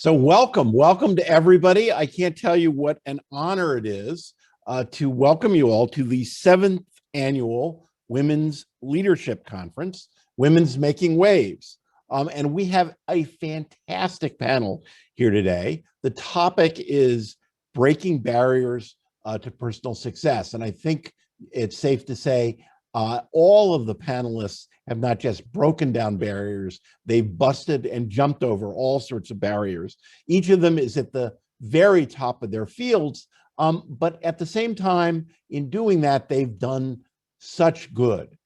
So welcome to everybody. I can't tell you what an honor it is to welcome you all to the 7th annual Women's Leadership Conference, Women's Making Waves. And we have a fantastic panel here today. The topic is breaking barriers to personal success. And I think it's safe to say all of the panelists have not just broken down barriers, they've busted and jumped over all sorts of barriers. Each of them is at the very top of their fields, but at the same time, in doing that, they've done such good.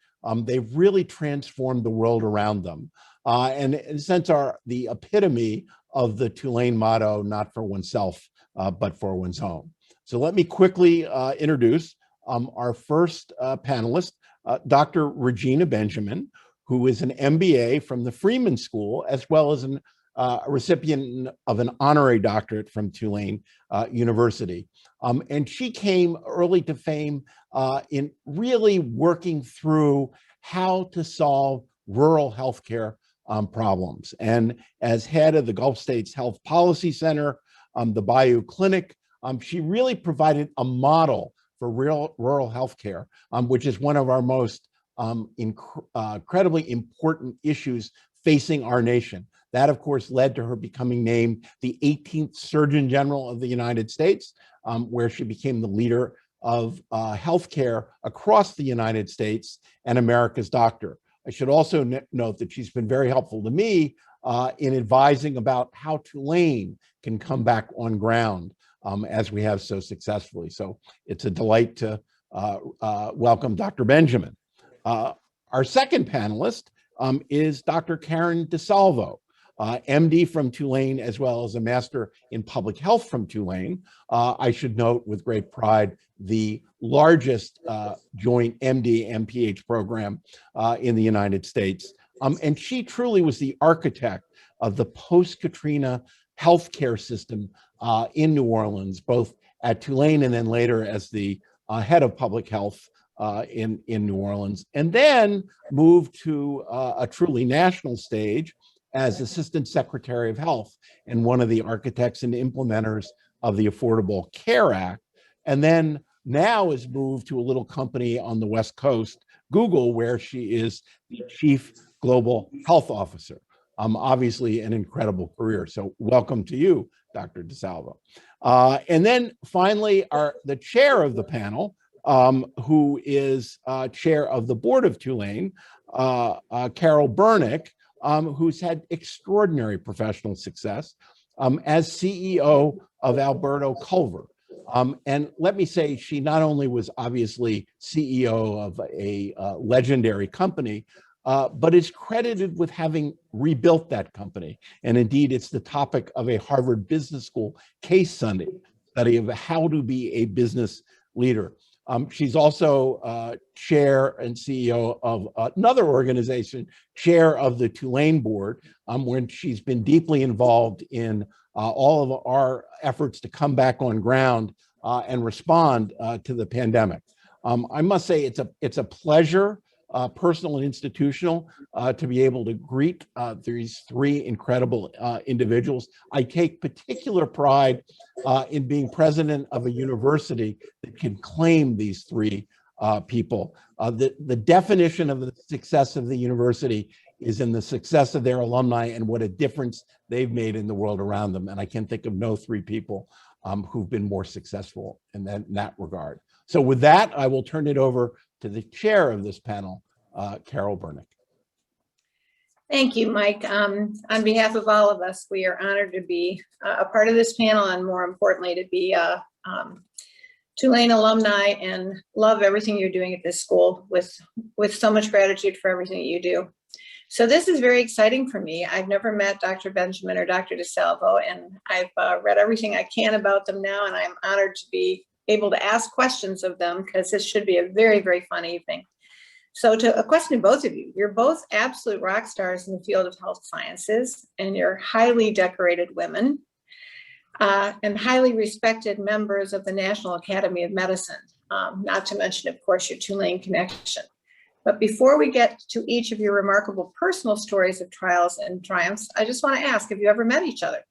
They've really transformed the world around them. And in a sense are the epitome of the Tulane motto, not for oneself, but for one's home. So let me quickly introduce our first panelist, Dr. Regina Benjamin, who is an MBA from the Freeman School, as well as a recipient of an honorary doctorate from Tulane University. And she came early to fame in really working through how to solve rural healthcare problems. And as head of the Gulf States Health Policy Center, the BayouClinic, she really provided a model for rural healthcare, which is one of our most incredibly important issues facing our nation. That, of course, led to her becoming named the 18th Surgeon General of the United States, where she became the leader of healthcare across the United States and America's doctor. I should also note that she's been very helpful to me in advising about how Tulane can come back on ground as we have so successfully. So it's a delight to welcome Dr. Benjamin. Our second panelist is Dr. Karen DeSalvo, MD from Tulane, as well as a Master in Public Health from Tulane. I should note with great pride, the largest joint MD MPH program in the United States. And she truly was the architect of the post-Katrina healthcare system in New Orleans, both at Tulane and then later as the head of public health in New Orleans, and then moved to a truly national stage as Assistant Secretary of Health and one of the architects and implementers of the Affordable Care Act, and then now is moved to a little company on the West Coast, Google, where she is the Chief Global Health Officer. Obviously an incredible career. So welcome to you, Dr. DeSalvo. And then finally, the chair of the panel, who is chair of the board of Tulane, Carol Bernick, who's had extraordinary professional success as CEO of Alberto Culver. And let me say, she not only was obviously CEO of a legendary company, but is credited with having rebuilt that company. And indeed, it's the topic of a Harvard Business School case study of how to be a business leader. She's also chair and CEO of another organization, chair of the Tulane board, when she's been deeply involved in all of our efforts to come back on ground and respond to the pandemic. I must say it's a pleasure, personal and institutional, to be able to greet these three incredible individuals. I take particular pride in being president of a university that can claim these three people. The definition of the success of the university is in the success of their alumni and what a difference they've made in the world around them. And I can think of no three people who've been more successful in that regard. So with that, I will turn it over to the chair of this panel, Carol Bernick. Thank you, Mike. On behalf of all of us, we are honored to be a part of this panel, and more importantly, to be Tulane alumni and love everything you're doing at this school with so much gratitude for everything that you do. So this is very exciting for me. I've never met Dr. Benjamin or Dr. DeSalvo, and I've read everything I can about them now, and I'm honored to be able to ask questions of them because this should be a very, very fun evening. So to a question to both of you, you're both absolute rock stars in the field of health sciences, and you're highly decorated women and highly respected members of the National Academy of Medicine, not to mention, of course, your Tulane connection. But before we get to each of your remarkable personal stories of trials and triumphs, I just want to ask, have you ever met each other?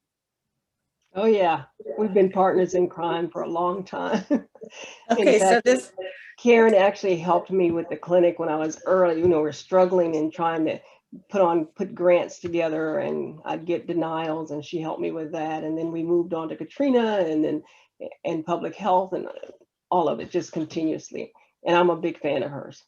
Oh yeah, we've been partners in crime for a long time. In Okay, so fact, this, Karen actually helped me with the clinic when I was early. You know, we're struggling and trying to put grants together, and I'd get denials, and she helped me with that. And then we moved on to Katrina, and public health, and all of it just continuously. And I'm a big fan of hers.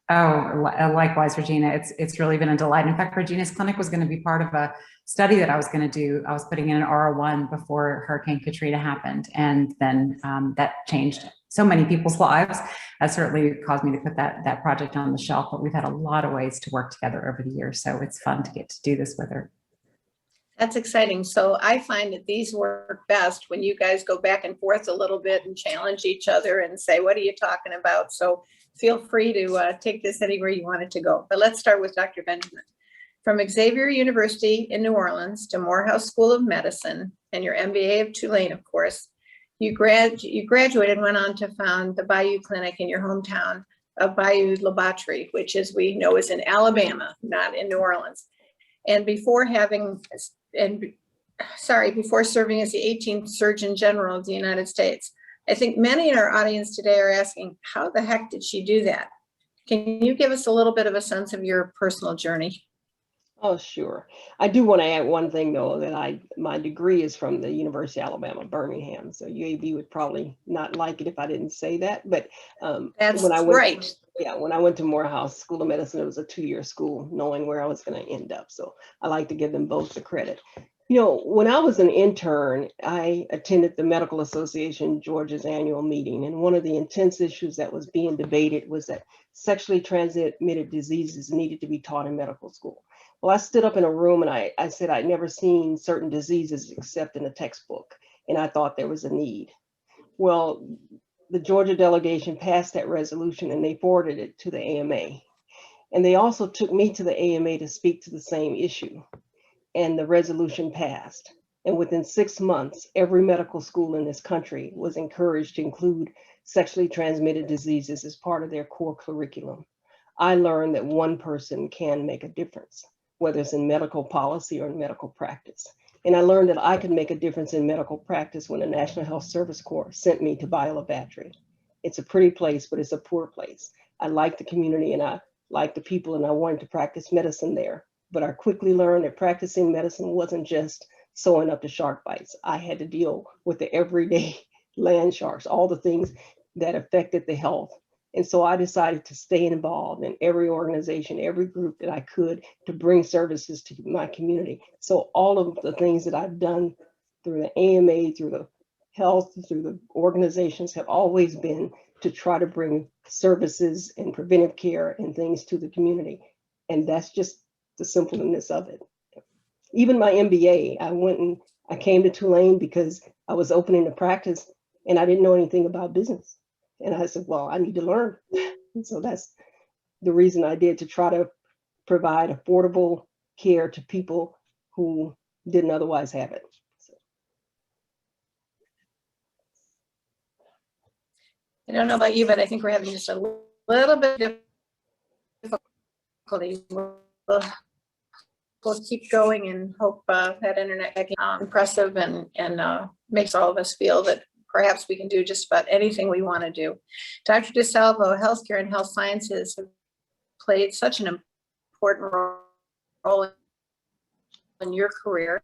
Oh, likewise, Regina. It's really been a delight. In fact, Regina's clinic was going to be part of a study that I was going to do. I was putting in an R01 before Hurricane Katrina happened, and then that changed so many people's lives. That certainly caused me to put that project on the shelf. But we've had a lot of ways to work together over the years, so it's fun to get to do this with her. that's exciting. So I find that these work best when you guys go back and forth a little bit and challenge each other and say, what are you talking about? So feel free to take this anywhere you want it to go. But let's start with Dr. Benjamin. From Xavier University in New Orleans to Morehouse School of Medicine and your MBA of Tulane, of course, you graduated and went on to found the BayouClinic in your hometown of Bayou La Batre, which, as we know, is in Alabama, not in New Orleans. And before serving as the 18th Surgeon General of the United States. I think many in our audience today are asking, how the heck did she do that? Can you give us a little bit of a sense of your personal journey? Oh, sure. I do want to add one thing, though, that my degree is from the University of Alabama, Birmingham. So UAB would probably not like it if I didn't say that. But That's when I went, right. when I went to Morehouse School of Medicine, it was a 2-year school, knowing where I was going to end up. So I like to give them both the credit. You know, when I was an intern, I attended the Medical Association Georgia's annual meeting. And one of the intense issues that was being debated was that sexually transmitted diseases needed to be taught in medical school. Well, I stood up in a room and I said I'd never seen certain diseases except in a textbook, and I thought there was a need. Well, the Georgia delegation passed that resolution and they forwarded it to the AMA. And they also took me to the AMA to speak to the same issue, and the resolution passed. And within 6 months, every medical school in this country was encouraged to include sexually transmitted diseases as part of their core curriculum. I learned that one person can make a difference, whether it's in medical policy or in medical practice. And I learned that I could make a difference in medical practice when the National Health Service Corps sent me to Bayou La Batre. It's a pretty place, but it's a poor place. I like the community and I like the people, and I wanted to practice medicine there. But I quickly learned that practicing medicine wasn't just sewing up the shark bites. I had to deal with the everyday land sharks, all the things that affected the health. And so I decided to stay involved in every organization, every group that I could, to bring services to my community. So all of the things that I've done through the AMA, through the health, through the organizations have always been to try to bring services and preventive care and things to the community. And that's just the simpleness of it. Even my MBA, I came to Tulane because I was opening a practice and I didn't know anything about business. And I said, well, I need to learn. And so that's the reason I did, to try to provide affordable care to people who didn't otherwise have it. So. I don't know about you, but I think we're having just a little bit of difficulty. We'll keep going and hope that internet is impressive and makes all of us feel that perhaps we can do just about anything we want to do. Dr. DeSalvo, healthcare and health sciences have played such an important role in your career.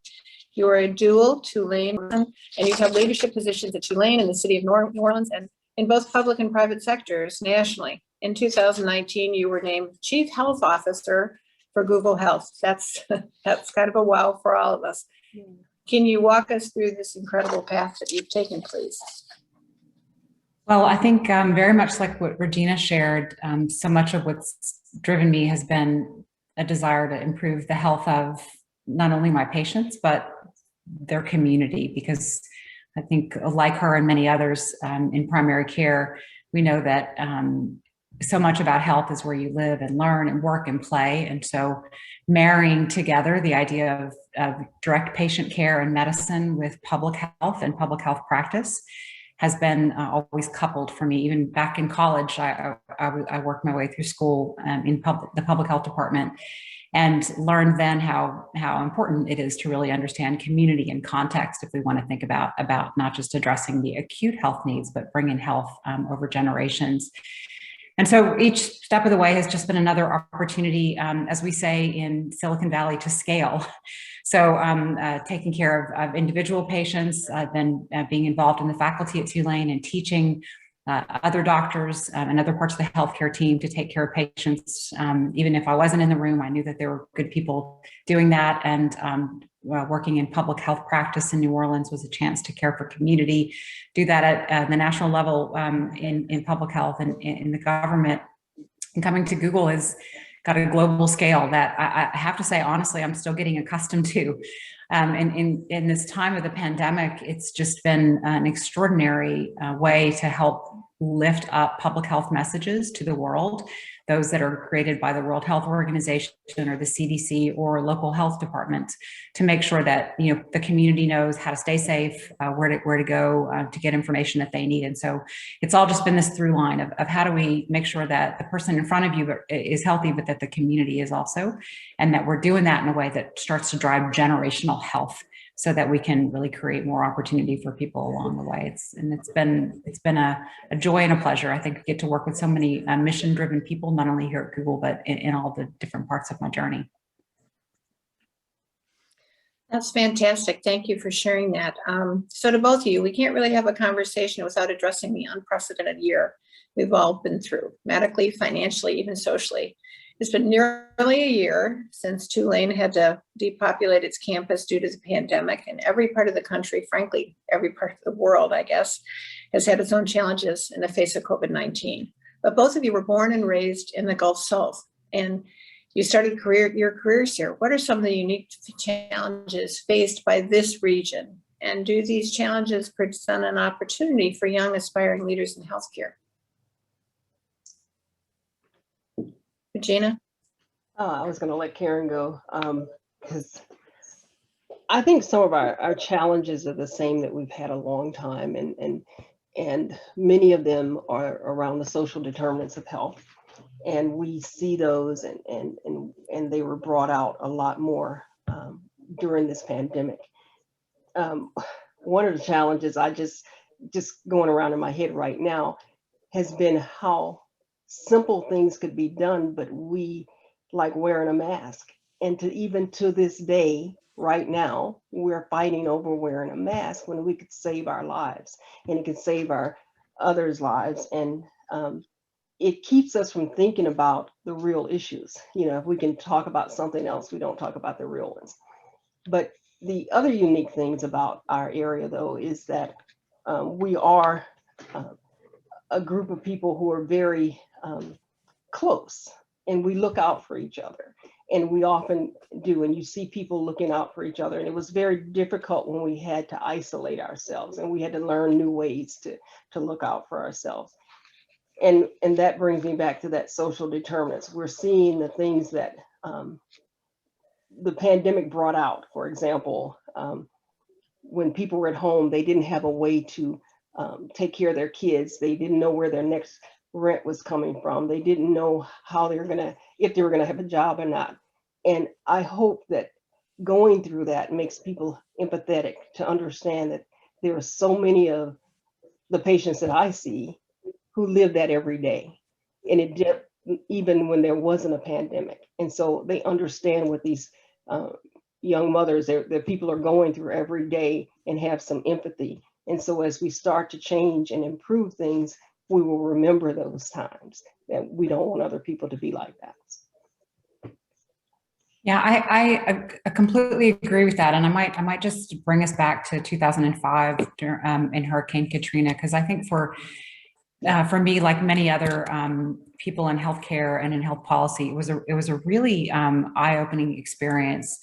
You are a dual Tulane, and you have leadership positions at Tulane and the city of New Orleans, and in both public and private sectors nationally. In 2019, you were named Chief Health Officer for Google Health. That's kind of a wow for all of us. Can you walk us through this incredible path that you've taken, please? Well, I think very much like what Regina shared, so much of what's driven me has been a desire to improve the health of not only my patients, but their community, because I think like her and many others in primary care, we know that so much about health is where you live and learn and work and play. And so marrying together the idea of direct patient care and medicine with public health and public health practice has been always coupled for me. Even back in college, I worked my way through school in the public health department. and learned then how important it is to really understand community and context if we want to think about not just addressing the acute health needs, but bringing health over generations. And so each step of the way has just been another opportunity, as we say in Silicon Valley, to scale. So taking care of individual patients, then being involved in the faculty at Tulane and teaching other doctors and other parts of the healthcare team to take care of patients. Even if I wasn't in the room, I knew that there were good people doing that. And working in public health practice in New Orleans was a chance to care for community, do that at the national level in public health and in the government. And coming to Google has got a global scale that I have to say, honestly, I'm still getting accustomed to. In this time of the pandemic, it's just been an extraordinary way to help lift up public health messages to the world, those that are created by the World Health Organization or the CDC or local health departments, to make sure that the community knows how to stay safe, where to go to get information that they need. And so it's all just been this through line of how do we make sure that the person in front of you is healthy, but that the community is also, and that we're doing that in a way that starts to drive generational health, so that we can really create more opportunity for people along the way. It's been a joy and a pleasure. I think I get to work with so many mission-driven people, not only here at Google, but in all the different parts of my journey. That's fantastic. Thank you for sharing that. So to both of you, we can't really have a conversation without addressing the unprecedented year we've all been through, medically, financially, even socially. It's been nearly a year since Tulane had to depopulate its campus due to the pandemic, and every part of the country, frankly, every part of the world, I guess, has had its own challenges in the face of COVID-19. But both of you were born and raised in the Gulf South, and you started your careers here. What are some of the unique challenges faced by this region? And do these challenges present an opportunity for young aspiring leaders in healthcare? Regina? I was going to let Karen go because I think some of our challenges are the same that we've had a long time, and many of them are around the social determinants of health, and we see those and they were brought out a lot more during this pandemic. One of the challenges I just going around in my head right now has been how simple things could be done, but we like wearing a mask. And even to this day, right now, we're fighting over wearing a mask when we could save our lives, and it could save our others' lives. And it keeps us from thinking about the real issues. If we can talk about something else, we don't talk about the real ones. But the other unique things about our area, though, is that we are a group of people who are very close, and we look out for each other, and we often do, and you see people looking out for each other. And it was very difficult when we had to isolate ourselves, and we had to learn new ways to look out for ourselves. And that brings me back to that social determinants. We're seeing the things that the pandemic brought out. For example, when people were at home, they didn't have a way to take care of their kids. They didn't know where their next rent was coming from. They didn't know how if they were gonna have a job or not. And I hope that going through that makes people empathetic to understand that there are so many of the patients that I see who live that every day, and it did even when there wasn't a pandemic. And so they understand what these young mothers, their people are going through every day, and have some empathy. And so as we start to change and improve things, we will remember those times, that we don't want other people to be like that. Yeah, I completely agree with that. And I might just bring us back to 2005 in Hurricane Katrina, because I think for me, like many other people in healthcare and in health policy, it was a really eye-opening experience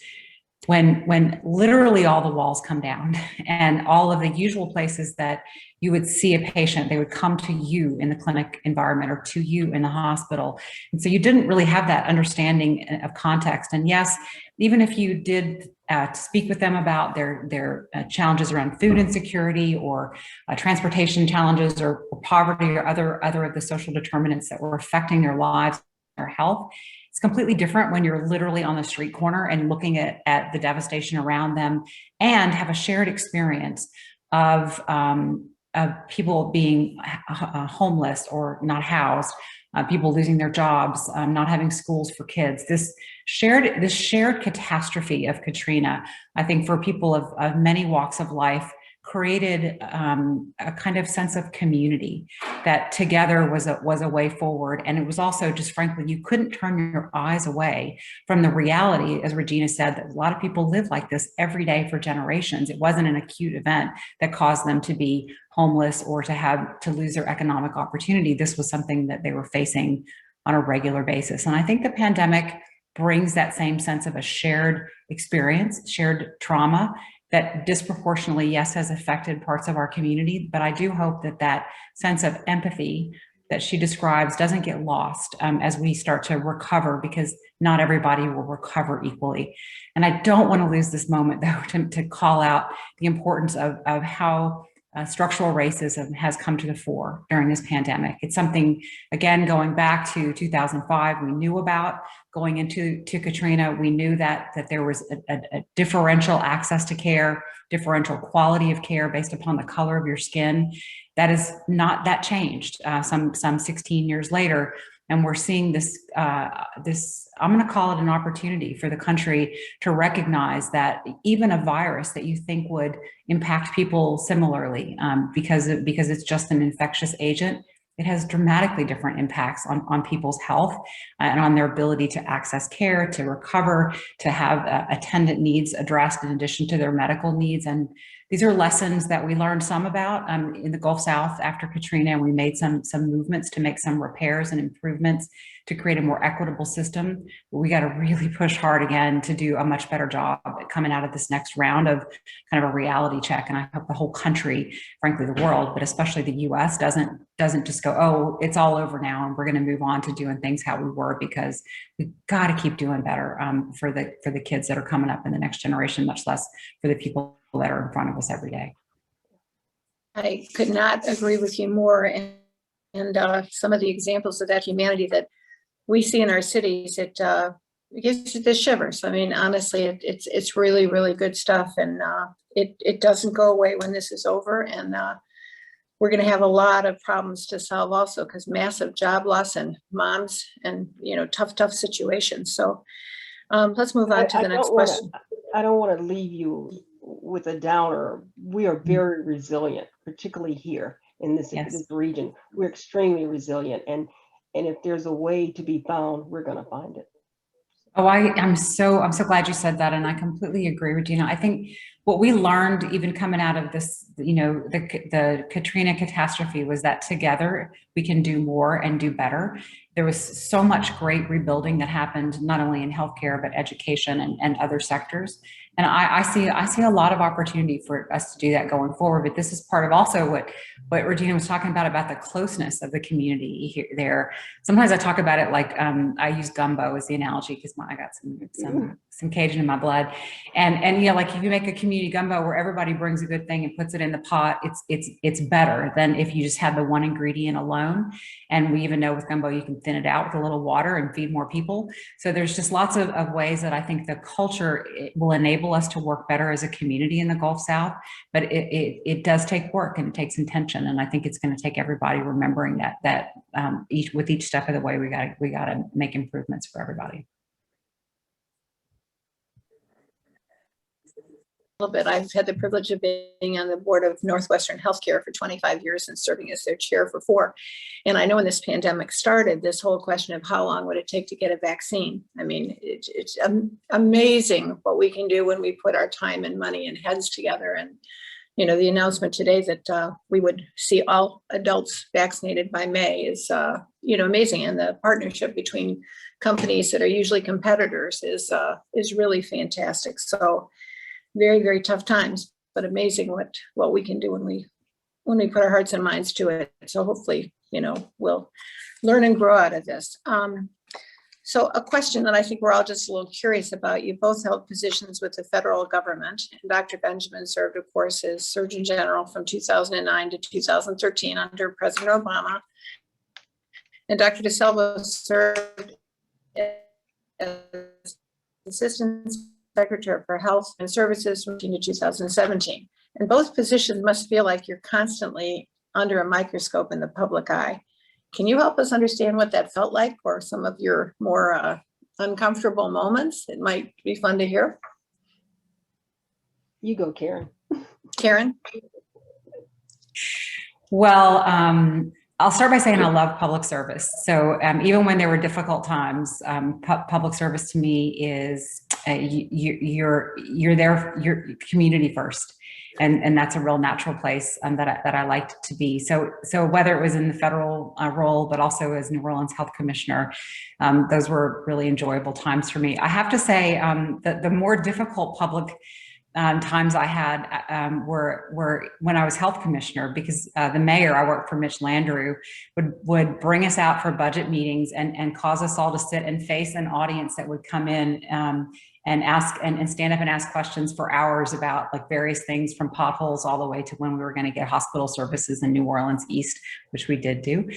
when literally all the walls come down, and all of the usual places that you would see a patient, they would come to you in the clinic environment or to you in the hospital. And so you didn't really have that understanding of context. And yes, even if you did speak with them about their challenges around food insecurity or transportation challenges or poverty or other of the social determinants that were affecting their lives, their health, It's completely different when you're literally on the street corner and looking at the devastation around them and have a shared experience of people being homeless or not housed, people losing their jobs, not having schools for kids. This shared catastrophe of Katrina, I think for people of many walks of life, created a kind of sense of community that together was a way forward. And it was also just, frankly, you couldn't turn your eyes away from the reality, as Regina said, that a lot of people live like this every day for generations. It wasn't an acute event that caused them to be homeless or to lose their economic opportunity. This was something that they were facing on a regular basis. And I think the pandemic brings that same sense of a shared experience, shared trauma, that disproportionately, yes, has affected parts of our community. But I do hope that that sense of empathy that she describes doesn't get lost as we start to recover, because not everybody will recover equally. And I don't want to lose this moment, though, to call out the importance of how structural racism has come to the fore during this pandemic. It's something, again, going back to 2005, we knew about. Going into Katrina, we knew that there was a differential access to care, differential quality of care based upon the color of your skin. That changed some 16 years later. And we're seeing this, I'm going to call it an opportunity for the country to recognize that even a virus that you think would impact people similarly, because it's just an infectious agent, it has dramatically different impacts on people's health and on their ability to access care, to recover, to have attendant needs addressed in addition to their medical needs. And these are lessons that we learned some about in the Gulf South after Katrina, and we made some movements to make some repairs and improvements to create a more equitable system. But we got to really push hard again to do a much better job at coming out of this next round of kind of a reality check. And I hope the whole country, frankly, the world, but especially the US, doesn't just go, oh, it's all over now and we're going to move on to doing things how we were, because we've got to keep doing better for the kids that are coming up in the next generation, much less for the people that are in front of us every day. I could not agree with you more. And some of the examples of that humanity that we see in our cities, it gives you the shivers. I mean, honestly, it's really, really good stuff. And it doesn't go away when this is over. And we're going to have a lot of problems to solve also, because massive job loss and moms and, tough situations. So let's move on to the next question. I don't want to leave you with a downer. We are very resilient, particularly here in this region. We're extremely resilient. And if there's a way to be found, we're going to find it. Oh, I'm so glad you said that. And I completely agree, Regina. I think what we learned even coming out of this, the Katrina catastrophe, was that together we can do more and do better. There was so much great rebuilding that happened, not only in healthcare, but education and other sectors. And I see a lot of opportunity for us to do that going forward. But this is part of also what Regina was talking about the closeness of the community here, there. Sometimes I talk about it like I use gumbo as the analogy, because I got some Cajun in my blood. And like if you make a community gumbo where everybody brings a good thing and puts it in the pot, it's better than if you just had the one ingredient alone. And we even know with gumbo you can thin it out with a little water and feed more people. So there's just lots of ways that I think the culture will enable us to work better as a community in the Gulf South. But it does take work and it takes intention. And I think it's going to take everybody remembering that each step of the way we got to make improvements for everybody. A little bit. I've had the privilege of being on the board of Northwestern Healthcare for 25 years and serving as their chair for 4. And I know when this pandemic started, this whole question of how long would it take to get a vaccine? I mean, it's amazing what we can do when we put our time and money and heads together. And, the announcement today that we would see all adults vaccinated by May is, amazing. And the partnership between companies that are usually competitors is really fantastic. So very, very tough times, but amazing what we can do when we put our hearts and minds to it. So hopefully, we'll learn and grow out of this. So a question that I think we're all just a little curious about. You both held positions with the federal government, and Dr. Benjamin served, of course, as Surgeon General from 2009 to 2013 under President Obama. And Dr. DeSalvo served as Assistant Secretary for Health and Services from 2017. And both positions must feel like you're constantly under a microscope in the public eye. Can you help us understand what that felt like, or some of your more uncomfortable moments? It might be fun to hear. You go, Karen. Karen? Well, I'll start by saying I love public service. So even when there were difficult times, public service to me is you're there, you're community first. And that's a real natural place that I liked to be. So whether it was in the federal role, but also as New Orleans Health Commissioner, those were really enjoyable times for me. I have to say that the more difficult public times I had were when I was health commissioner, because the mayor, I worked for Mitch Landrieu, would bring us out for budget meetings and cause us all to sit and face an audience that would come in and ask and stand up and ask questions for hours about like various things, from potholes all the way to when we were going to get hospital services in New Orleans East, which we did do.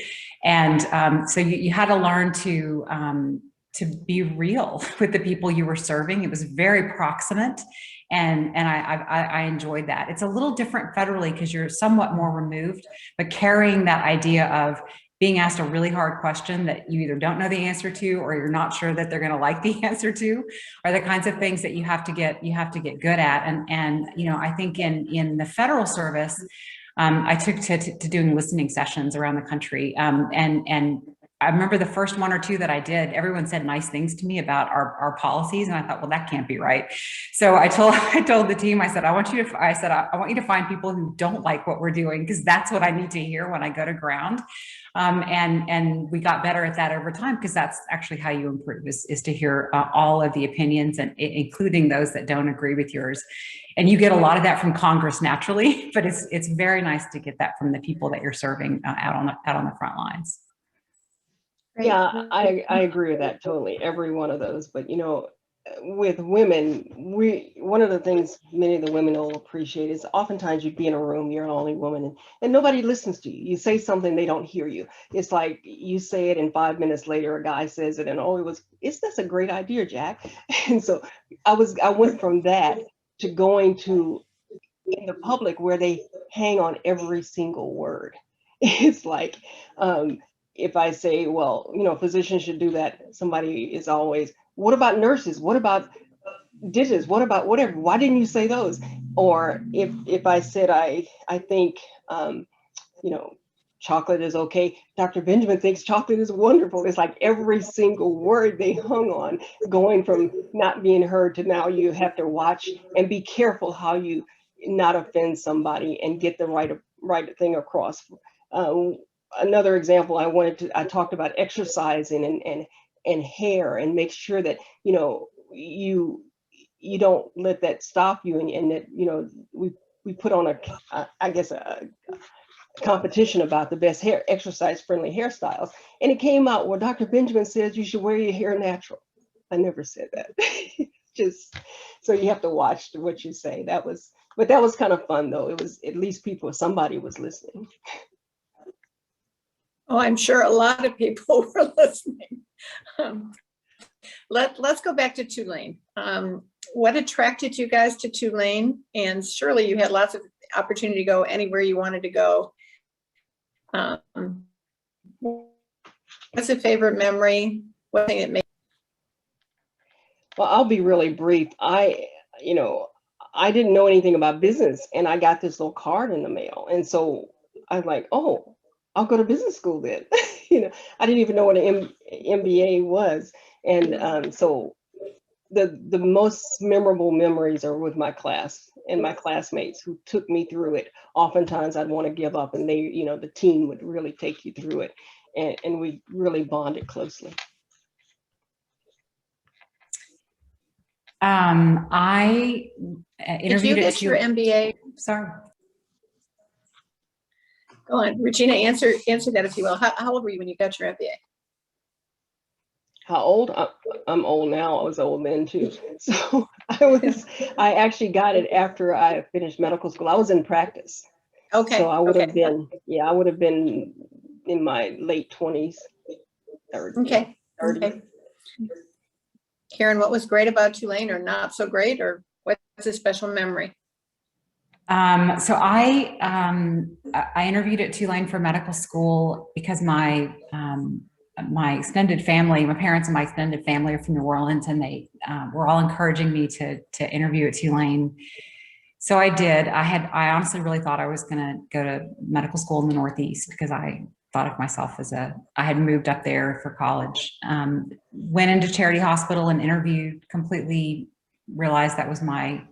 And so you had to learn to be real with the people you were serving. It was very proximate. And I enjoyed that. It's a little different federally because you're somewhat more removed, but carrying that idea of being asked a really hard question that you either don't know the answer to, or you're not sure that they're going to like the answer to, are the kinds of things that you have to get good at. And you know, I think in the federal service, I took to doing listening sessions around the country, and I remember the first one or two that I did, everyone said nice things to me about our policies. And I thought, well, that can't be right. So I told the team, I said, I want you to find people who don't like what we're doing, because that's what I need to hear when I go to ground. And we got better at that over time, because that's actually how you improve, is to hear all of the opinions, and including those that don't agree with yours. And you get a lot of that from Congress naturally, but it's very nice to get that from the people that you're serving out on the front lines. Great. Yeah, I agree with that totally, every one of those. But you know, with women, one of the things many of the women will appreciate is oftentimes you'd be in a room, you're an only woman, and nobody listens to you. You say something, they don't hear you. It's like you say it, and 5 minutes later a guy says it, and that's a great idea, Jack. And so I went from that to going to in the public where they hang on every single word. It's like, if I say, well, you know, physicians should do that, somebody is always, what about nurses? What about dishes? What about whatever? Why didn't you say those? Or if I said, I think, you know, chocolate is okay, Dr. Benjamin thinks chocolate is wonderful. It's like every single word they hung on, going from not being heard to now you have to watch and be careful how you not offend somebody and get the right thing across. Another example, I talked about exercising and hair, and make sure that, you know, you don't let that stop you, and that, you know, we put on a competition about the best exercise friendly hairstyles, and it came out where Dr. Benjamin says you should wear your hair natural. I never said that. Just so you have to watch what you say. That was kind of fun though. It was, at least somebody was listening. Oh, I'm sure a lot of people were listening. Let's go back to Tulane. What attracted you guys to Tulane? And surely you had lots of opportunity to go anywhere you wanted to go. What's a favorite memory? What thing it made? Well, I'll be really brief. I didn't know anything about business, and I got this little card in the mail. And so I was like, oh, I'll go to business school then. You know, I didn't even know what an MBA was. And so the most memorable memories are with my class and my classmates who took me through it. Oftentimes I'd want to give up, and they, you know, the team would really take you through it. And we really bonded closely. I interviewed. Did you get your MBA? Sorry. Go on, Regina, answer that if you will. How old were you when you got your MBA? How old? I'm old now. I was old then too. So I actually got it after I finished medical school. I was in practice. Okay. So I would have been, I would have been in my late 20s. Okay. 30s. Okay. Karen, what was great about Tulane or not so great, or what's a special memory? So I interviewed at Tulane for medical school because my extended family, my parents and my extended family are from New Orleans, and they were all encouraging me to interview at Tulane. So I did. I honestly really thought I was going to go to medical school in the Northeast because I thought of myself as I had moved up there for college. Went into Charity Hospital and interviewed, completely realized that was my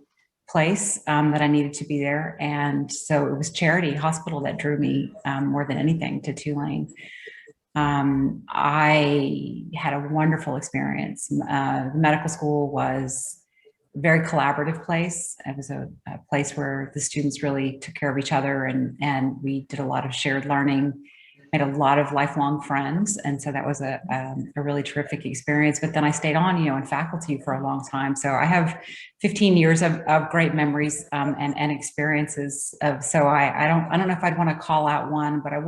place, that I needed to be there. And so it was Charity Hospital that drew me more than anything to Tulane. I had a wonderful experience. The medical school was a very collaborative place. It was a place where the students really took care of each other, and we did a lot of shared learning, made a lot of lifelong friends. And so that was a really terrific experience. But then I stayed on, in faculty for a long time. So I have 15 years of great memories and experiences so I don't know if I'd want to call out one, but I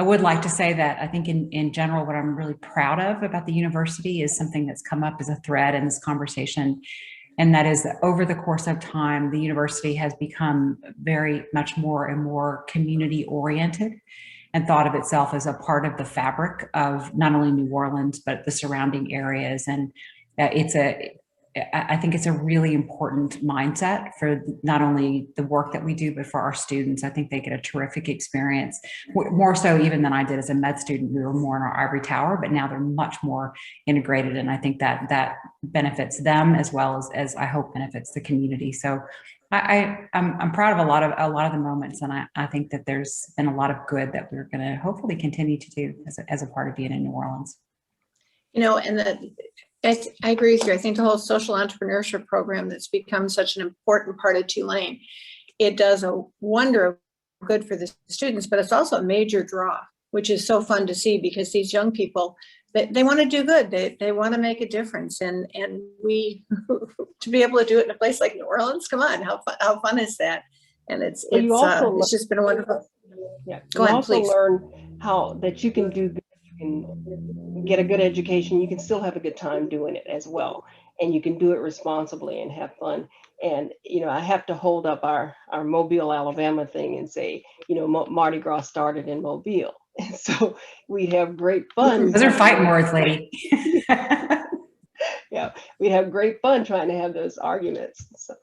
would like to say that I think in general, what I'm really proud of about the university is something that's come up as a thread in this conversation. And that is that over the course of time, the university has become very much more and more community oriented and thought of itself as a part of the fabric of not only New Orleans, but the surrounding areas. And I think it's a really important mindset for not only the work that we do, but for our students. I think they get a terrific experience, more so even than I did as a med student. We were more in our ivory tower, but now they're much more integrated. And I think that benefits them as well as I hope benefits the community. So I'm proud of a lot of the moments, and I think that there's been a lot of good that we're going to hopefully continue to do as a part of being in New Orleans. And I agree with you. I think the whole social entrepreneurship program that's become such an important part of Tulane, it does a wonder of good for the students, but it's also a major draw, which is so fun to see, because these young people, they want to do good. They want to make a difference. And we, to be able to do it in a place like New Orleans, come on, how fun is that? And it's just been a wonderful. Yeah. Go ahead, please. Learn how that you can do good. You can get a good education. You can still have a good time doing it as well. And you can do it responsibly and have fun. And, I have to hold up our Mobile, Alabama thing and say, Mardi Gras started in Mobile. And so we have great fun. Those are fighting words, lady. Yeah, we have great fun trying to have those arguments. So.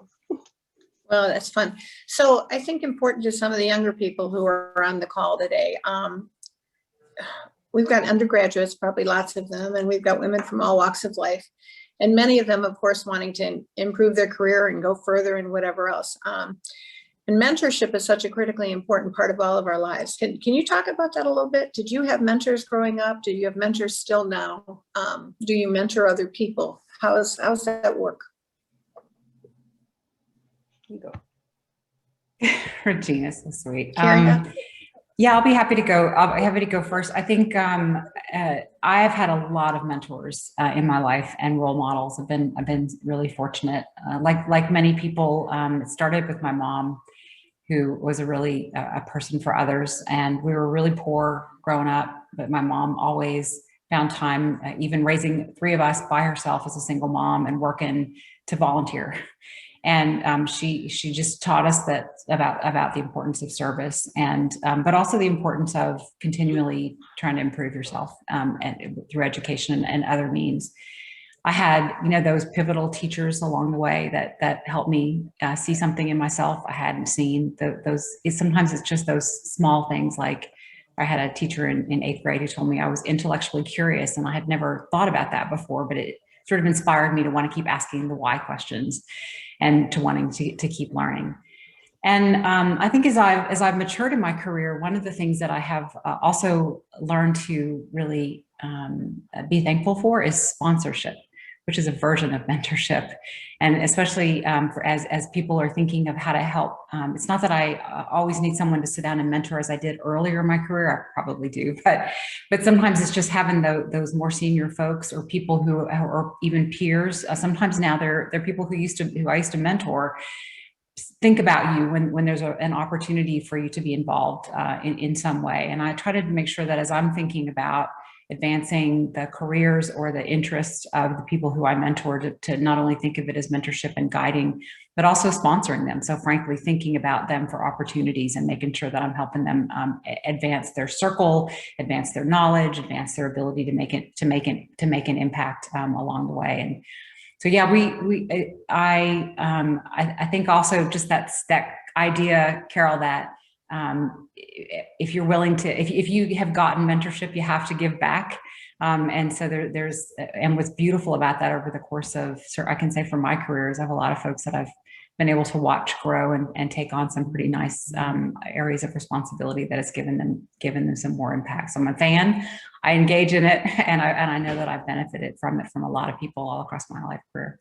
Well, that's fun. So I think important to some of the younger people who are on the call today, we've got undergraduates, probably lots of them, and we've got women from all walks of life, and many of them, of course, wanting to improve their career and go further and whatever else. And mentorship is such a critically important part of all of our lives. Can you talk about that a little bit? Did you have mentors growing up? Do you have mentors still now? Do you mentor other people? How's that work? You go. Regina, so sweet. Yeah, I'll be happy to go. I'll be happy to go first. I think I've had a lot of mentors in my life and role models. I've been really fortunate. Like many people, it started with my mom, who was a person for others, and we were really poor growing up. But my mom always found time, even raising 3 of us by herself as a single mom and working, to volunteer. And she just taught us that about the importance of service, and but also the importance of continually trying to improve yourself and through education and other means. I had those pivotal teachers along the way that helped me see something in myself I hadn't seen. Sometimes it's just those small things. Like I had a teacher in 8th grade who told me I was intellectually curious, and I had never thought about that before, but it sort of inspired me to want to keep asking the why questions and to wanting to keep learning. And I think as I've matured in my career, one of the things that I have also learned to really be thankful for is sponsorship, which is a version of mentorship. And especially as people are thinking of how to help, it's not that I always need someone to sit down and mentor as I did earlier in my career. I probably do, but sometimes it's just having those more senior folks or people who or even peers. Sometimes now they're people who I used to mentor. Think about you when there's an opportunity for you to be involved in some way. And I try to make sure that as I'm thinking about advancing the careers or the interests of the people who I mentor, to not only think of it as mentorship and guiding, but also sponsoring them. So frankly, thinking about them for opportunities and making sure that I'm helping them advance their circle, advance their knowledge, advance their ability to make an impact along the way. And so, yeah, I think also just that idea, Carol, that if you're willing to, if you have gotten mentorship, you have to give back. And so and what's beautiful about that over the course of, I can say for my career is I have a lot of folks that I've been able to watch grow and take on some pretty nice areas of responsibility that has given them some more impact. So I'm a fan, I engage in it, and I know that I've benefited from it from a lot of people all across my life career.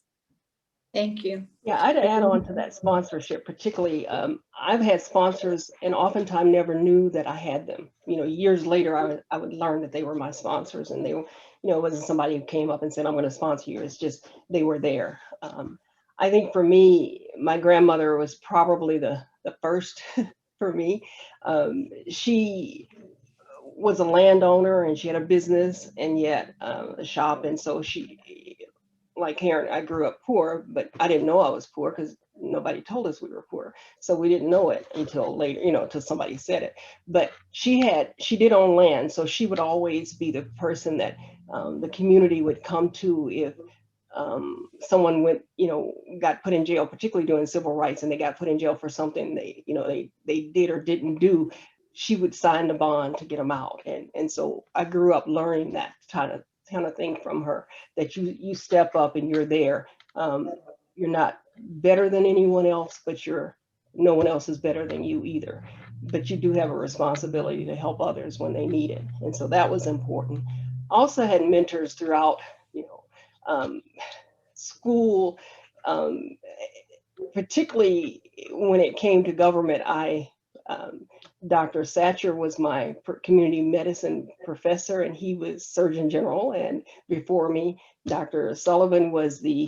Thank you. Yeah, I'd add on to that sponsorship, particularly, I've had sponsors and oftentimes never knew that I had them. Years later, I would learn that they were my sponsors, and they were, it wasn't somebody who came up and said, I'm going to sponsor you. It's just, they were there. I think for me, my grandmother was probably the first for me. She was a landowner and she had a business and yet a shop. And so she, like Karen, I grew up poor, but I didn't know I was poor because nobody told us we were poor. So we didn't know it until later, until somebody said it. But she did own land. So she would always be the person that the community would come to if someone got put in jail, particularly during civil rights, and they got put in jail for something they did or didn't do. She would sign the bond to get them out. And so I grew up learning that kind of thing from her, that you step up and you're there. You're not better than anyone else, but no one else is better than you either. But you do have a responsibility to help others when they need it. And so that was important. Also had mentors throughout, school, particularly when it came to government. Dr. Satcher was my community medicine professor, and he was Surgeon General. And before me, Dr. Sullivan was the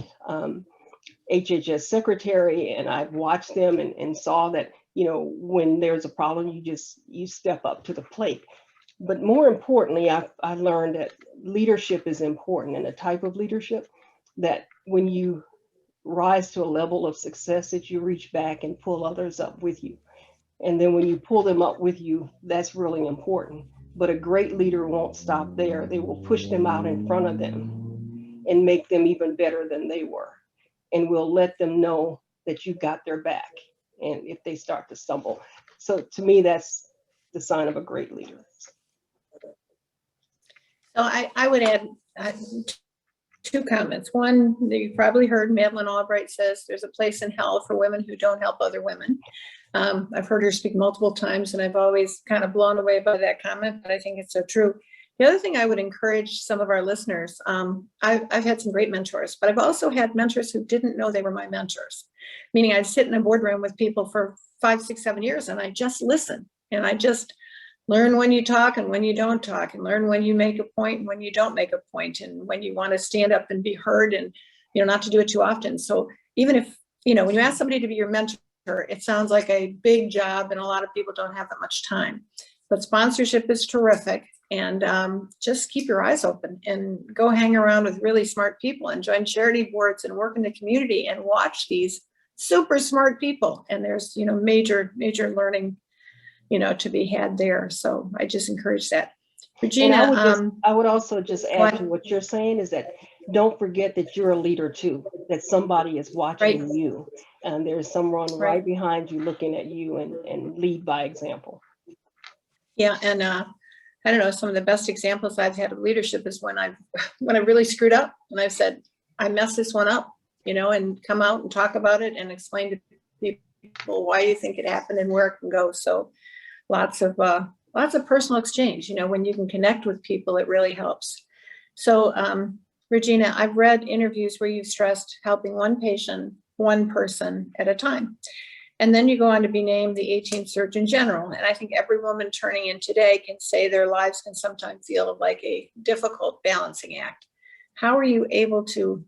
HHS secretary. And I've watched them and saw that, when there's a problem, you step up to the plate. But more importantly, I learned that leadership is important, and a type of leadership that when you rise to a level of success, that you reach back and pull others up with you. And then when you pull them up with you, that's really important. But a great leader won't stop there. They will push them out in front of them and make them even better than they were. And will let them know that you got their back, and if they start to stumble. So to me, that's the sign of a great leader. So I would add two comments. One, you probably heard Madeleine Albright says there's a place in hell for women who don't help other women. I've heard her speak multiple times, and I've always kind of blown away by that comment, but I think it's so true. The other thing I would encourage some of our listeners, I've had some great mentors, but I've also had mentors who didn't know they were my mentors. Meaning I'd sit in a boardroom with people for 5, 6, 7 years, and I just listen, and I just learn when you talk and when you don't talk, and learn when you make a point and when you don't make a point, and when you want to stand up and be heard, and not to do it too often. So even if when you ask somebody to be your mentor, it sounds like a big job, and a lot of people don't have that much time. But sponsorship is terrific, and just keep your eyes open and go hang around with really smart people and join charity boards and work in the community and watch these super smart people. And there's major learning to be had there. So I just encourage that. Regina, I would also just add to what you're saying is that don't forget that you're a leader too, that somebody is watching you, and there's someone right behind you looking at you, and lead by example. Yeah. And I don't know, some of the best examples I've had of leadership is when I really screwed up and I've said, I messed this one up, and come out and talk about it and explain to people why you think it happened and where it can go. So lots of personal exchange, when you can connect with people, it really helps. So Regina, I've read interviews where you've stressed helping one person at a time. And then you go on to be named the 18th Surgeon General. And I think every woman turning in today can say their lives can sometimes feel like a difficult balancing act. How are you able to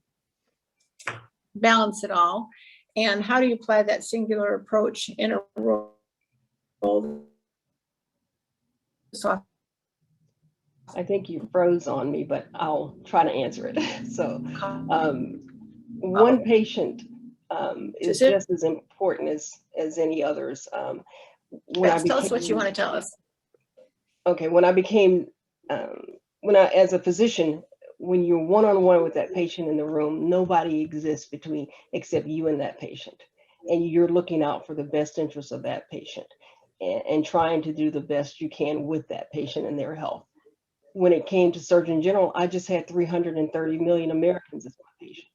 balance it all? And how do you apply that singular approach in a role? I think you froze on me, but I'll try to answer it. So one patient is just as important as any others. Tell us what you want to tell us. Okay, when I became, as a physician, when you're one-on-one with that patient in the room, nobody exists except you and that patient. And you're looking out for the best interest of that patient and trying to do the best you can with that patient and their health. When it came to Surgeon General, I just had 330 million Americans as my patient.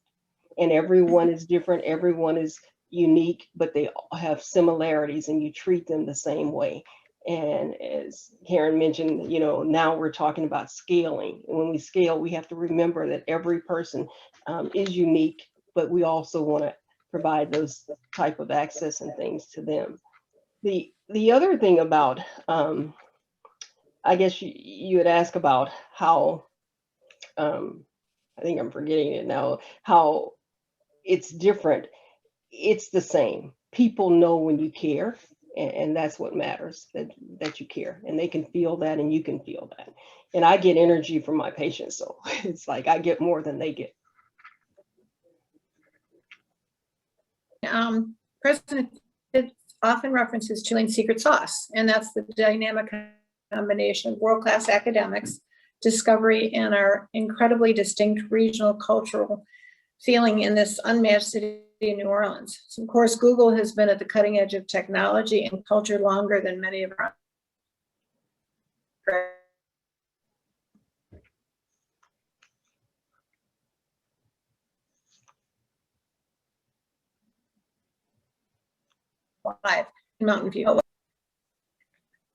And everyone is different, everyone is unique, but they all have similarities and you treat them the same way. And as Karen mentioned, now we're talking about scaling. And when we scale, we have to remember that every person is unique, but we also want to provide those type of access and things to them. The other thing about, I guess you had asked about how, I think I'm forgetting it now, how it's different. It's the same. People know when you care, and that's what matters, that you care, and they can feel that and you can feel that. And I get energy from my patients, so it's like I get more than they get. President often references Tulane's secret sauce, and that's the dynamic combination of world-class academics, discovery, and our incredibly distinct regional cultural feeling in this unmatched city of New Orleans. So of course, Google has been at the cutting edge of technology and culture longer than many of our live in Mountain View.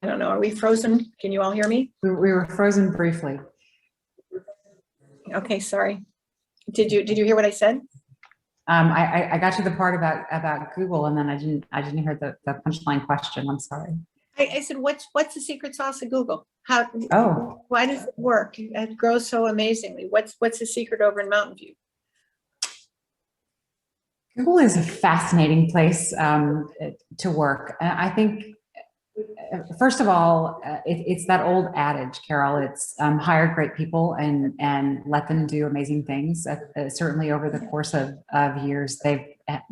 I don't know, are we frozen? Can you all hear me? We were frozen briefly. Okay, sorry. Did you hear what I said? I got to the part about Google, and then I didn't hear the punchline question. I'm sorry. I said, what's the secret sauce of Google? Why does it work? It grows so amazingly. What's the secret over in Mountain View? Google is a fascinating place to work. I think, first of all, it's that old adage, Carol. It's hire great people and let them do amazing things. Certainly over the course of years, they've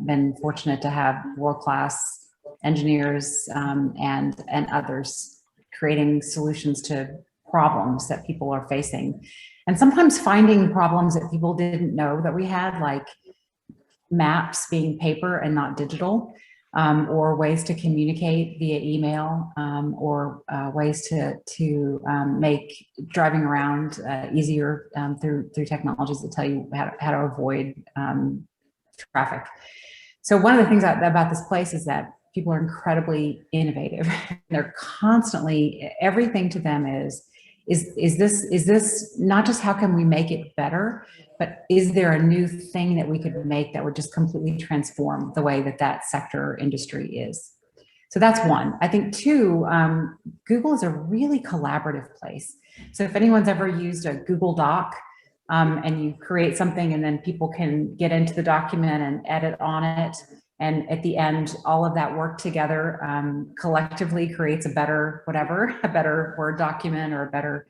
been fortunate to have world-class engineers and others creating solutions to problems that people are facing. And sometimes finding problems that people didn't know that we had, like maps being paper and not digital, or ways to communicate via email, or ways to make driving around easier through technologies that tell you how to avoid traffic. So one of the things about this place is that people are incredibly innovative. They're constantly, everything to them is this not just how can we make it better, but is there a new thing that we could make that would just completely transform the way that sector industry is? So that's one. I think two, Google is a really collaborative place. So if anyone's ever used a Google Doc and you create something and then people can get into the document and edit on it, and at the end, all of that work together collectively creates a better Word document or a better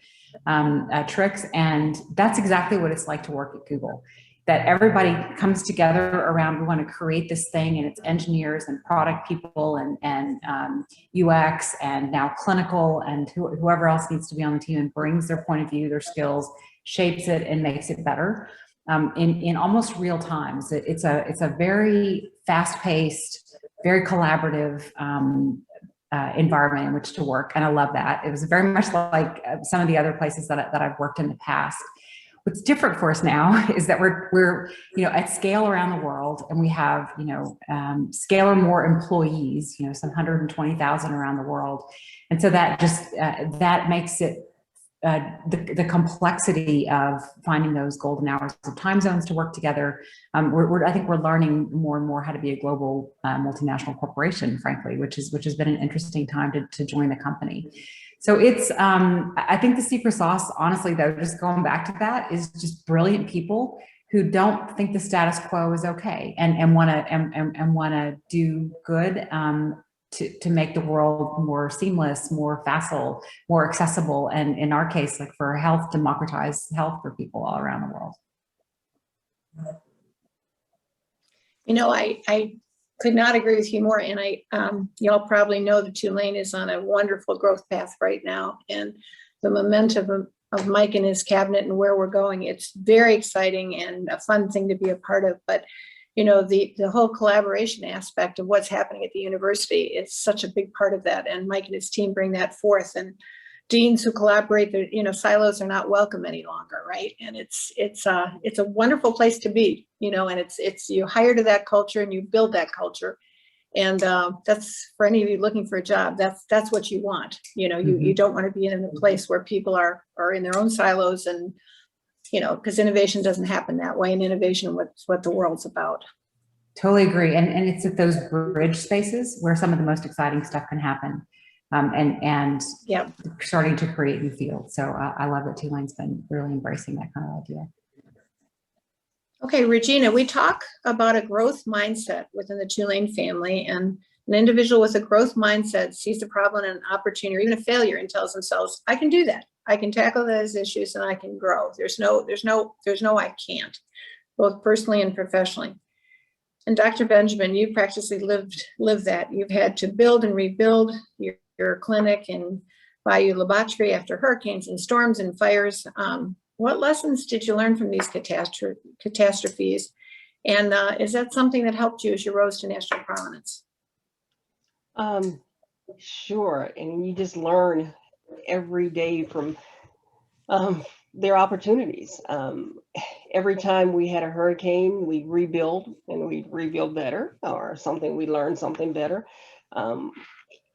tricks. And that's exactly what it's like to work at Google. That everybody comes together around, we want to create this thing, and it's engineers and product people and UX and now clinical and whoever else needs to be on the team and brings their point of view, their skills, shapes it and makes it better. In almost real time. So it's a very fast-paced, very collaborative environment in which to work, and I love that. It was very much like some of the other places that I've worked in the past. What's different for us now is that we're at scale around the world, and we have scale or more employees, some 120,000 around the world, and so that just that makes it. The complexity of finding those golden hours of time zones to work together. I think we're learning more and more how to be a global multinational corporation, frankly, which has been an interesting time to join the company. So it's, I think the secret sauce, honestly, though, just going back to that, is just brilliant people who don't think the status quo is okay and want to do good to make the world more seamless, more facile, more accessible, and in our case, like for health, democratize health for people all around the world. You know, I could not agree with you more. And y'all probably know that Tulane is on a wonderful growth path right now. And the momentum of Mike and his cabinet and where we're going, it's very exciting and a fun thing to be a part of. But, you know, the whole collaboration aspect of what's happening at the university is such a big part of that. And Mike and his team bring that forth. And deans who collaborate, you know, silos are not welcome any longer, right? And it's a wonderful place to be, you know, and it's you hire to that culture and you build that culture. And that's, for any of you looking for a job, that's what you want. You know, you don't want to be in a place where people are in their own silos, and, you know, because innovation doesn't happen that way, and innovation is what the world's about. Totally agree. And it's at those bridge spaces where some of the most exciting stuff can happen. And yeah, starting to create new fields. So I love that Tulane's been really embracing that kind of idea. Okay, Regina, we talk about a growth mindset within the Tulane family, and an individual with a growth mindset sees a problem and an opportunity or even a failure and tells themselves, I can do that. I can tackle those issues and I can grow. There's no I can't, both personally and professionally. And Dr. Benjamin, you practically lived that. You've had to build and rebuild your clinic in Bayou Laboratory after hurricanes and storms and fires. What lessons did you learn from these catastrophes? And is that something that helped you as you rose to national prominence? Sure. And you just learn every day from their opportunities. Every time we had a hurricane, we rebuild and we rebuild better, or something, we learn something better.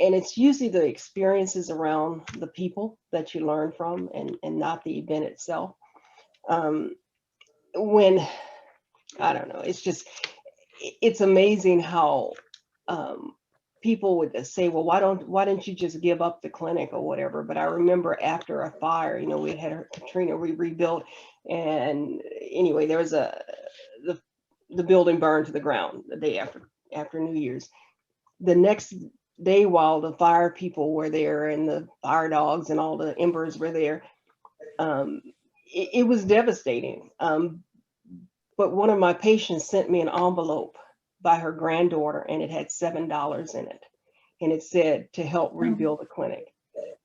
And it's usually the experiences around the people that you learn from, and not the event itself. When, I don't know, it's amazing how people would say, well, why didn't you just give up the clinic or whatever? But I remember after a fire, you know, we had Katrina, we rebuilt, and anyway, there was the building burned to the ground the day after New Year's. The next day, while the fire people were there and the fire dogs and all the embers were there, it was devastating. But one of my patients sent me an envelope by her granddaughter, and it had $7 in it, and it said to help rebuild the clinic.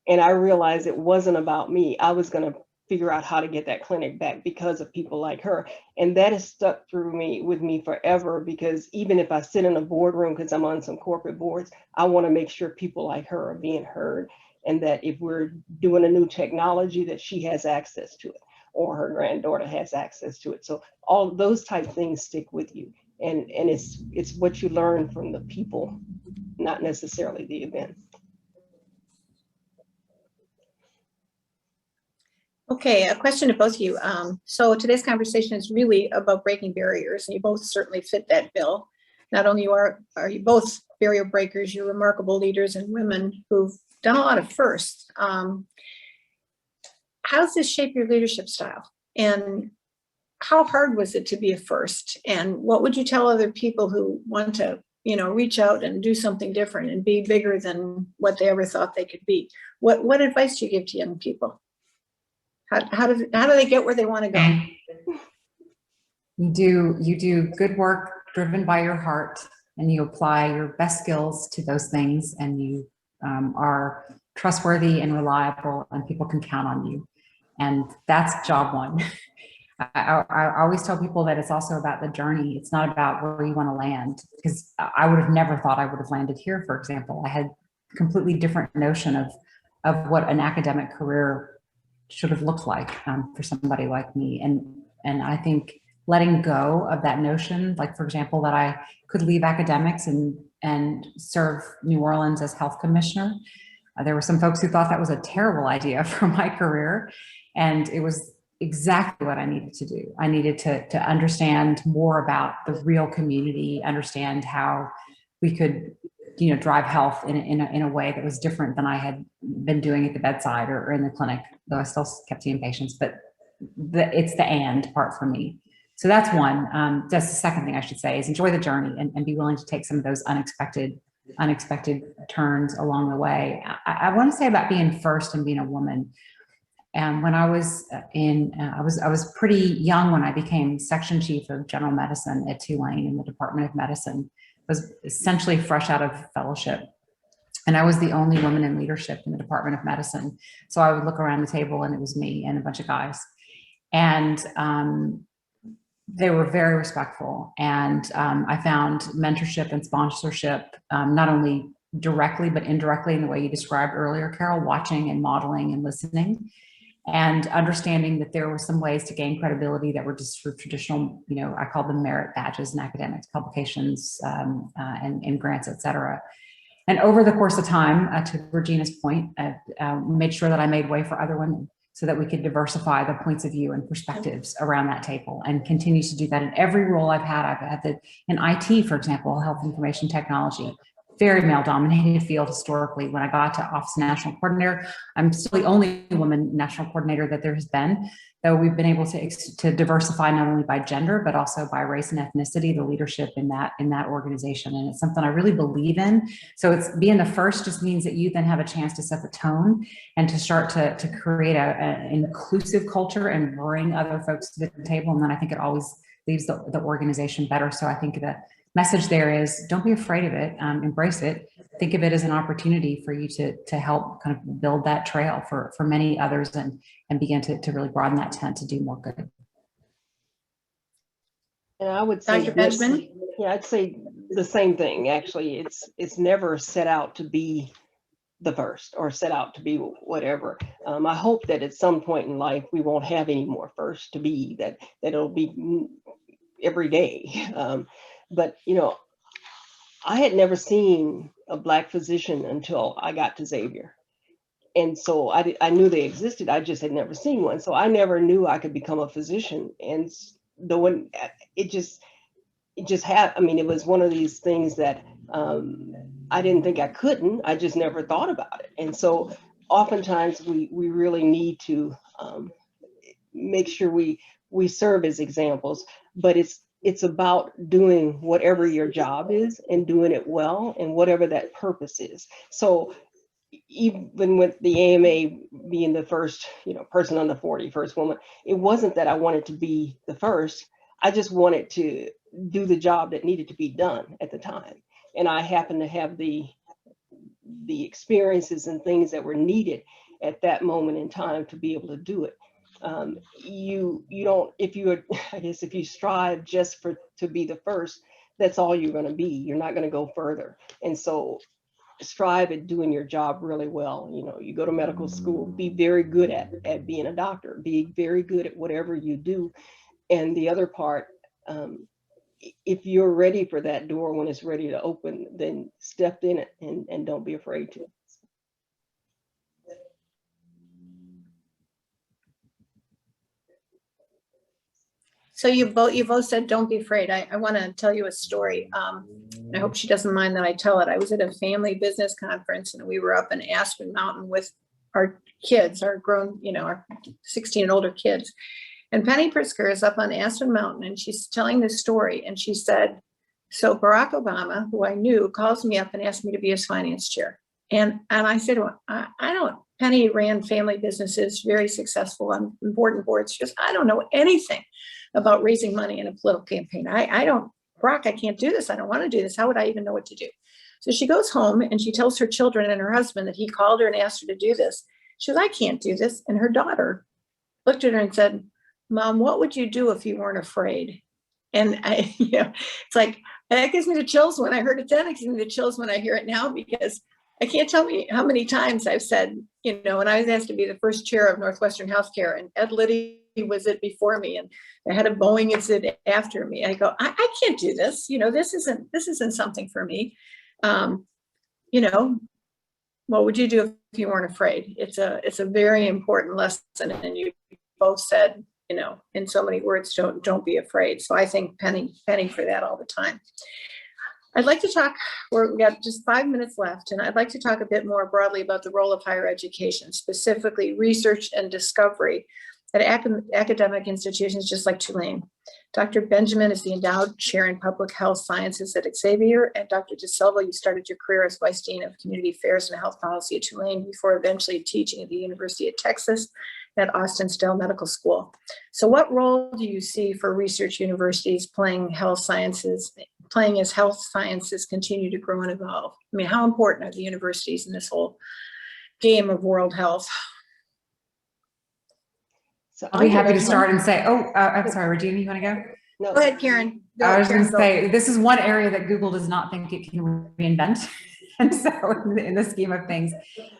And I realized it wasn't about me. I was going to figure out how to get that clinic back because of people like her. And that has stuck with me forever, because even if I sit in a boardroom, because I'm on some corporate boards, I want to make sure people like her are being heard, and that if we're doing a new technology, that she has access to it, or her granddaughter has access to it. So all those type things stick with you. And it's what you learn from the people, not necessarily the event. Okay, a question to both of you. So today's conversation is really about breaking barriers, and you both certainly fit that bill. Not only are you both barrier breakers, you're remarkable leaders and women who've done a lot of firsts. How does this shape your leadership style? And how hard was it to be a first? And what would you tell other people who want to, you know, reach out and do something different and be bigger than what they ever thought they could be? What advice do you give to young people? How do they get where they want to go? You do good work driven by your heart, and you apply your best skills to those things, and you are trustworthy and reliable, and people can count on you. And that's job one. I always tell people that it's also about the journey. It's not about where you want to land, because I would have never thought I would have landed here, for example. I had a completely different notion of what an academic career should have looked like for somebody like me. And I think letting go of that notion, like, for example, that I could leave academics and serve New Orleans as health commissioner. There were some folks who thought that was a terrible idea for my career. And it was exactly what I needed to do. I needed to understand more about the real community, understand how we could, you know, drive health in a way that was different than I had been doing at the bedside or in the clinic, though I still kept seeing patients. But it's the and part for me. So that's one. That's the second thing I should say, is enjoy the journey and be willing to take some of those unexpected unexpected turns along the way. I want to say about being first and being a woman. And when I was I was pretty young when I became section chief of general medicine at Tulane in the Department of Medicine. I was essentially fresh out of fellowship. And I was the only woman in leadership in the Department of Medicine. So I would look around the table and it was me and a bunch of guys. And they were very respectful. And I found mentorship and sponsorship, not only directly, but indirectly in the way you described earlier, Carol, watching and modeling and listening. And understanding that there were some ways to gain credibility that were just through traditional, I call them merit badges in academics, publications, and grants, et cetera. And over the course of time, to Regina's point, made sure that I made way for other women so that we could diversify the points of view and perspectives around that table, and continue to do that in every role I've had in IT, for example, health information technology. Very male-dominated field historically. When I got to Office National Coordinator, I'm still the only woman national coordinator that there has been, though we've been able to diversify not only by gender, but also by race and ethnicity, the leadership in that organization. And it's something I really believe in. So it's being the first just means that you then have a chance to set the tone and to start to create an inclusive culture and bring other folks to the table. And then I think it always leaves the organization better. So I think the message there is, don't be afraid of it, embrace it, think of it as an opportunity for you to help kind of build that trail for many others, and begin to really broaden that tent to do more good. And I would say, Dr. Benjamin? Yeah, I'd say the same thing. Actually, it's never set out to be the first or set out to be whatever. I hope that at some point in life we won't have any more first to be, that it'll be every day. But I had never seen a Black physician until I got to Xavier. And so I knew they existed. I just had never seen one. So I never knew I could become a physician. And it was one of these things that I didn't think I couldn't. I just never thought about it. And so oftentimes we really need to make sure we serve as examples, but it's about doing whatever your job is and doing it well, and whatever that purpose is. So even with the AMA being the first, person on the 40, first woman, it wasn't that I wanted to be the first. I just wanted to do the job that needed to be done at the time. And I happened to have the experiences and things that were needed at that moment in time to be able to do it. You don't, if you strive just to be the first, that's all you're going to be. You're not going to go further. And so strive at doing your job really well. You go to medical school, be very good at being a doctor, be very good at whatever you do. And the other part, if you're ready for that door when it's ready to open, then step in it and don't be afraid to. So you both said, don't be afraid. I want to tell you a story. I hope she doesn't mind that I tell it. I was at a family business conference, and we were up in Aspen Mountain with our kids, our grown, our 16 and older kids. And Penny Pritzker is up on Aspen Mountain, and she's telling this story. And she said, so Barack Obama, who I knew, calls me up and asked me to be his finance chair. And I said, well, I don't. Penny ran family businesses, very successful on important boards. She goes, I don't know anything about raising money in a political campaign. Barack, I can't do this. I don't want to do this. How would I even know what to do? So she goes home and she tells her children and her husband that he called her and asked her to do this. She goes, I can't do this. And her daughter looked at her and said, Mom, what would you do if you weren't afraid? And it's like, that gives me the chills when I heard it then. It gives me the chills when I hear it now, because I can't tell me how many times I've said, when I was asked to be the first chair of Northwestern Healthcare, and Ed Liddy was it before me, and the head of Boeing is it after me. I go, I can't do this. This isn't something for me. What would you do if you weren't afraid? It's a very important lesson, and you both said, in so many words, don't be afraid. So I thank Penny for that all the time. I'd like to talk, we got just 5 minutes left, and I'd like to talk a bit more broadly about the role of higher education, specifically research and discovery, at academic institutions just like Tulane. Dr. Benjamin is the endowed chair in public health sciences at Xavier, and Dr. DeSalvo, you started your career as vice dean of community affairs and health policy at Tulane before eventually teaching at the University of Texas at Austin Still Medical School. So what role do you see for research universities playing as health sciences continue to grow and evolve? I mean, how important are the universities in this whole game of world health? So I'll be happy to start and say, I'm sorry, Regina, you want to go? No. Go ahead, Karen. I was going Karen, to go. say, this is one area that Google does not think it can reinvent. And so in the scheme of things,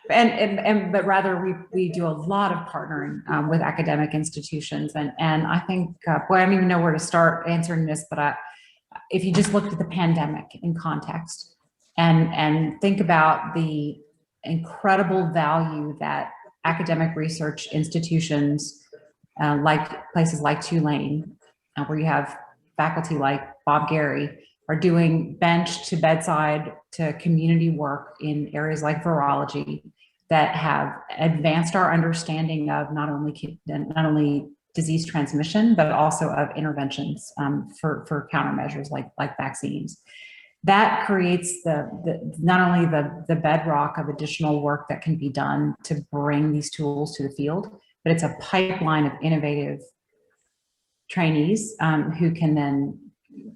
but rather we do a lot of partnering with academic institutions. And I think, boy, I don't even know where to start answering this, but if you just looked at the pandemic in context and think about the incredible value that academic research institutions like places like Tulane, where you have faculty like Bob Gary, are doing bench to bedside to community work in areas like virology that have advanced our understanding of not only disease transmission, but also of interventions for countermeasures like vaccines. That creates not only the bedrock of additional work that can be done to bring these tools to the field, but it's a pipeline of innovative trainees who can then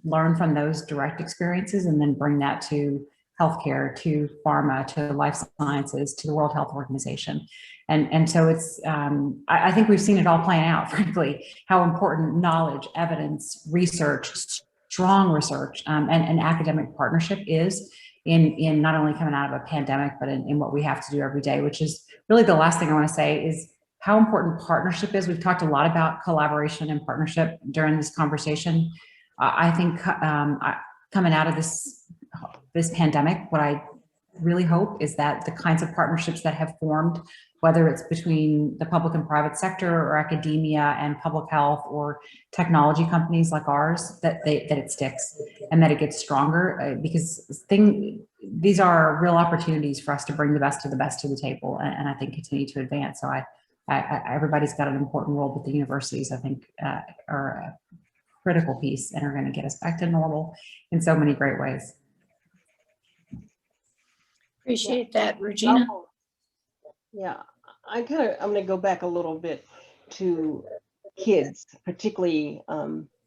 learn from those direct experiences and then bring that to healthcare, to pharma, to life sciences, to the World Health Organization. And so it's, I think we've seen it all playing out, frankly, how important knowledge, evidence, research, strong research, and academic partnership is in not only coming out of a pandemic, but in what we have to do every day, which is really the last thing I want to say is how important partnership is. We've talked a lot about collaboration and partnership during this conversation. I think coming out of this pandemic, what I really hope is that the kinds of partnerships that have formed, whether it's between the public and private sector or academia and public health or technology companies like ours, that it sticks and that it gets stronger, because these are real opportunities for us to bring the best of the best to the table and I think continue to advance. So everybody's got an important role, but the universities, I think, are a critical piece and are going to get us back to normal in so many great ways. Appreciate that, Regina. Yeah, I'm going to go back a little bit to kids, particularly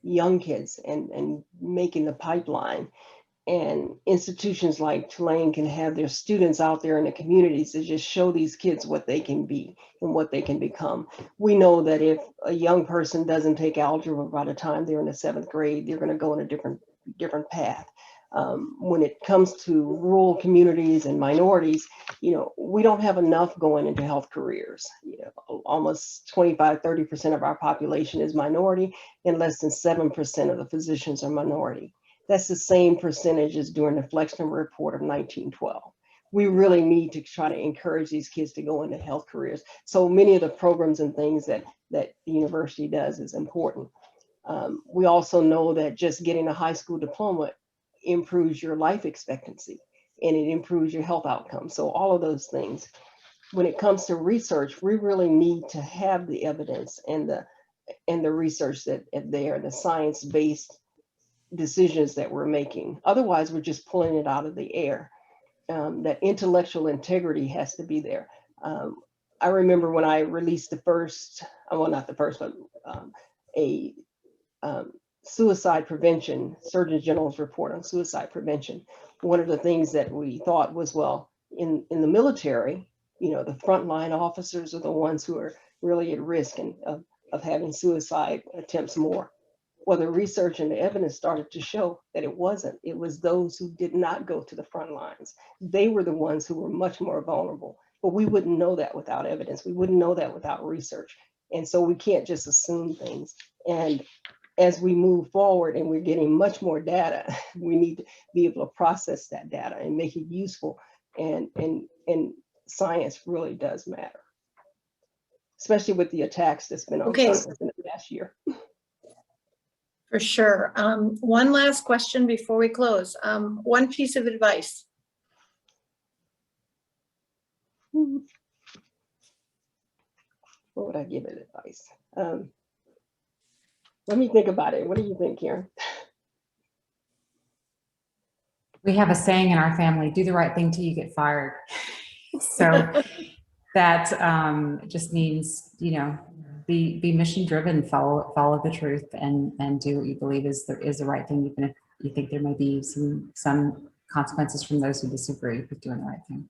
young kids, and making the pipeline. And institutions like Tulane can have their students out there in the communities to just show these kids what they can be and what they can become. We know that if a young person doesn't take algebra by the time they're in the 7th grade, they're going to go in a different path. When it comes to rural communities and minorities, we don't have enough going into health careers. Almost 25–30% of our population is minority, and less than 7% of the physicians are minority. That's the same percentage as during the Flexner Report of 1912. We really need to try to encourage these kids to go into health careers. So many of the programs and things that the university does is important. We also know that just getting a high school diploma improves your life expectancy and it improves your health outcomes. So all of those things. When it comes to research, we really need to have the evidence and the research that there, the science-based decisions that we're making. Otherwise, we're just pulling it out of the air. That intellectual integrity has to be there. I remember when I released the first, well, not the first, but a suicide prevention, Surgeon General's report on suicide prevention. One of the things that we thought was, well, in the military, the frontline officers are the ones who are really at risk of having suicide attempts more. Well, the research and the evidence started to show that it wasn't. It was those who did not go to the front lines. They were the ones who were much more vulnerable. But we wouldn't know that without evidence. We wouldn't know that without research. And so we can't just assume things. And as we move forward and we're getting much more data, we need to be able to process that data and make it useful. And science really does matter, especially with the attacks that's been on science in the last year. For sure. One last question before we close. One piece of advice. what would I give it advice? Let me think about it. What do you think, Karen? We have a saying in our family, do the right thing till you get fired. So that just means, you know, be mission driven, follow the truth, and do what you believe is the right thing, even if you think there may be some consequences from those who disagree with doing the right thing.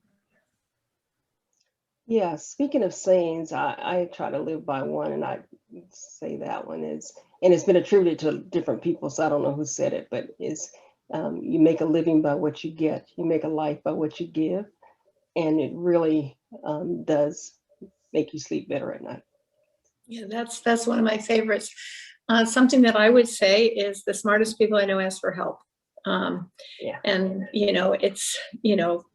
Yeah, speaking of sayings, I try to live by one, and I say that one is, and it's been attributed to different people, so I don't know who said it, but is you make a living by what you get, you make a life by what you give, and it really does make you sleep better at night. Yeah, that's one of my favorites. Something that I would say is the smartest people I know ask for help. Yeah. And, you know, it's, you know,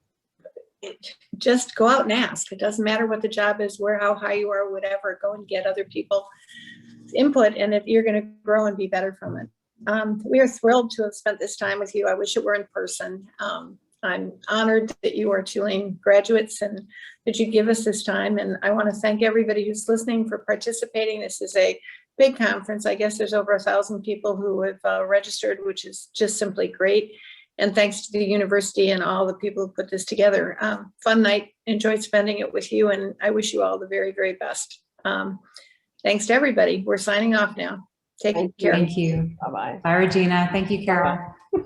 just go out and ask. It doesn't matter what the job is, how high you are, whatever, go and get other people's input, and if you're going to grow and be better from it. We are thrilled to have spent this time with you. I wish it were in person. I'm honored that you are Tulane graduates and that you give us this time. And I want to thank everybody who's listening for participating. This is a big conference. I guess there's over 1,000 people who have registered, which is just simply great. And thanks to the university and all the people who put this together. Fun night, enjoyed spending it with you, and I wish you all the very, very best. Thanks to everybody. We're signing off now. Take care. Thank you. Bye-bye. Bye, Regina. Thank you, Carol. Bye-bye.